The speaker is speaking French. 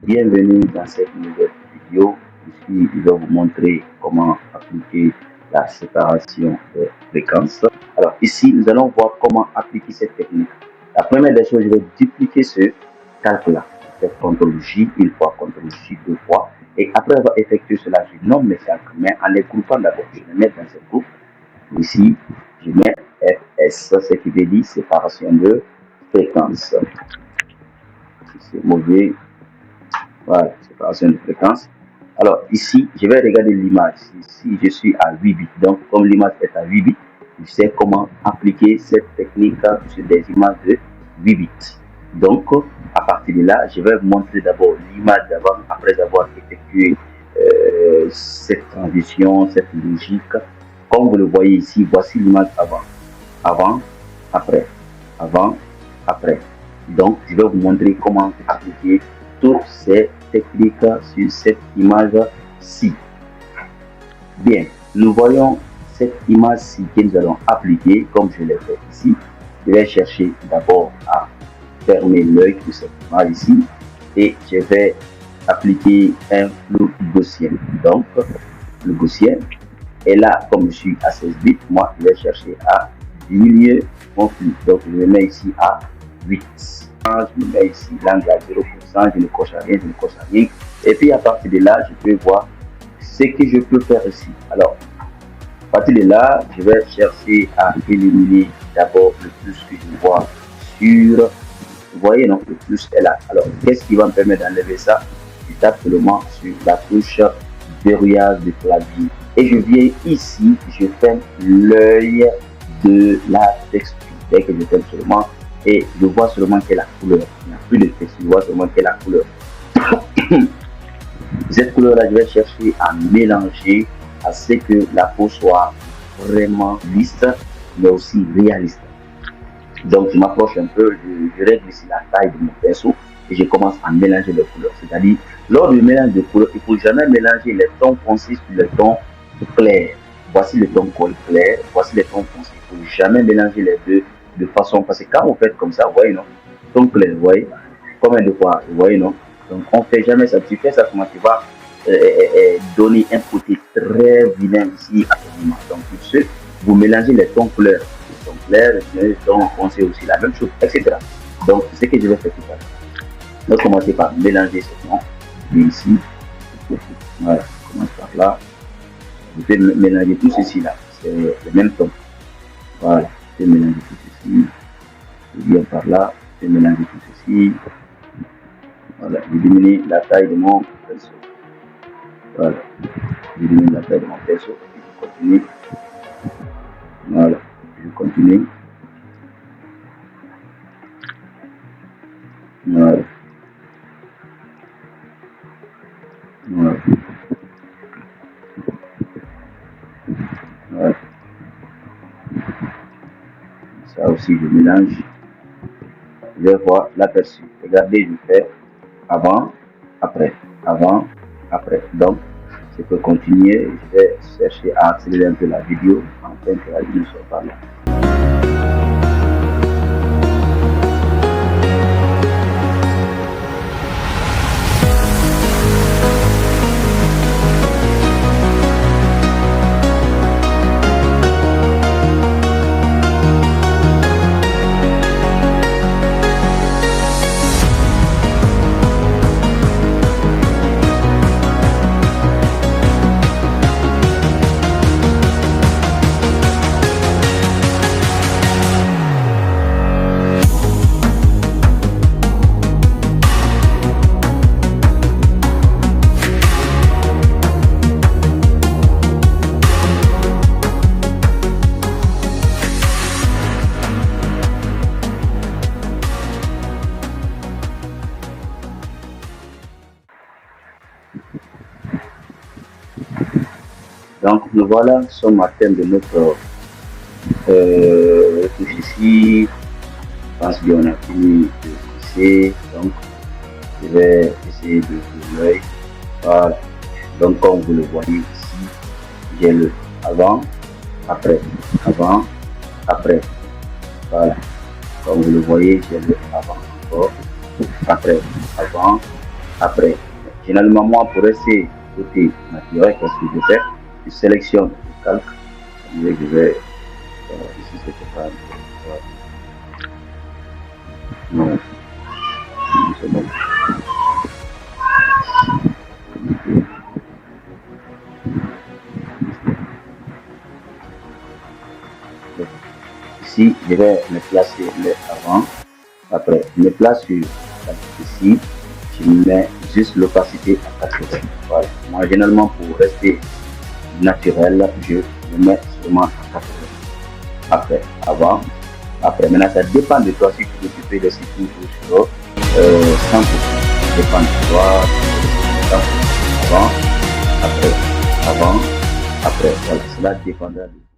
Bienvenue dans cette nouvelle vidéo. Ici, je vais vous montrer comment appliquer la séparation des fréquences. Alors ici, nous allons voir comment appliquer cette technique. La première des choses, je vais dupliquer ce calque-là. Je fais CTRL J une fois, CTRL J deux fois. Et après avoir effectué cela, je nomme mes calques, mais en les groupant d'abord. Je les mets dans ce groupe. Ici, je mets FS, ce qui veut dire séparation de fréquences. C'est mauvais. Voilà, séparation de fréquence. Alors ici, je vais regarder l'image. Ici, je suis à 8 bits. Donc, comme l'image est à 8 bits, je sais comment appliquer cette technique sur des images de 8 bits. Donc, à partir de là, je vais vous montrer d'abord l'image d'avant, après avoir effectué cette transition, cette logique. Comme vous le voyez ici, voici l'image avant. Avant, après. Avant, après. Donc, je vais vous montrer comment appliquer toutes ces techniques sur cette image-ci. Bien, nous voyons cette image-ci que nous allons appliquer comme je l'ai fait ici. Je vais chercher d'abord à fermer l'œil de cette image ici et je vais appliquer un flou gaussien. Donc, le gaussien. Et là, comme je suis à 16 bits, moi, je vais chercher à diminuer mon flux. Donc, je le mets ici à 8. Je me mets ici l'angle à 0%, je ne coche à rien, je ne coche à rien. Et puis, à partir de là, je peux voir ce que je peux faire ici. Alors, à partir de là, je vais chercher à éliminer d'abord le plus que je vois sur. Vous voyez, donc le plus est là. Alors, qu'est-ce qui va me permettre d'enlever ça? Je tape seulement sur la touche verrouillage de clavier. Et je viens ici, je ferme l'œil de la texture. Dès que je ferme seulement, et je vois seulement quelle est la couleur. Il n'y a plus de texture, je vois seulement quelle est la couleur. Cette couleur-là, je vais chercher à mélanger à ce que la peau soit vraiment lisse, mais aussi réaliste. Donc, je m'approche un peu, je règle ici la taille de mon pinceau et je commence à mélanger les couleurs. C'est-à-dire, lors du mélange de couleurs, il ne faut jamais mélanger les tons foncés sur les tons clairs. Voici le ton clair, voici les tons foncés. Il ne faut jamais mélanger les deux de façon. Parce que quand vous faites comme ça, vous voyez, non? Ton clair, vous voyez? Combien de fois? Vous voyez, non? Donc, on ne fait jamais ça. Tu fais ça, tu vas donner un côté très vilain ici à ton image. Donc, pour ce, vous mélangez les tons clairs. Clair, donc on sait aussi la même chose, etc. Donc, c'est ce que je vais faire tout à l'heure. Donc, commencer par mélanger ce nom. Ici, voilà, je commence par là. Je vais mélanger tout ceci là. C'est le même ton. Voilà, je vais mélanger tout ceci. Je viens par là. Je vais mélanger tout ceci. Voilà, je diminue la taille de mon pinceau. Voilà, je diminue la taille de mon pinceau. Je continue. Voilà, je continue. Voilà. Voilà. Voilà. Ça aussi, je mélange. Je vais voir l'aperçu. Regardez, je fais avant, après, avant, après. Donc, je peux continuer. Je vais chercher à accélérer un peu la vidéo afin que la vidéo ne soit pas là. Donc, nous voilà, nous sommes à thème de notre touche ici. Je pense qu'on a fini de tisser. Donc, je vais essayer de ouvrir l'œil. Voilà. Donc, comme vous le voyez ici, j'ai le avant, après, avant, après. Voilà. Comme vous le voyez, j'ai le avant encore, après, avant, Après, généralement, moi, pour rester côté naturel, qu'est-ce que je fais? Je sélectionne le calque. Je vais, ici, c'était pas, non, c'est bon. Ici, je vais me placer le avant. Après, je me place sur ici. Je mets juste l'opacité à 80. Voilà. Moi, généralement, pour rester naturel, je le mets seulement à 80. Après, avant. Après, maintenant, ça dépend de toi si tu fais des toujours sur 100%. Ça dépend de toi. 100%. Avant, après, avant, après. Voilà, cela dépendra de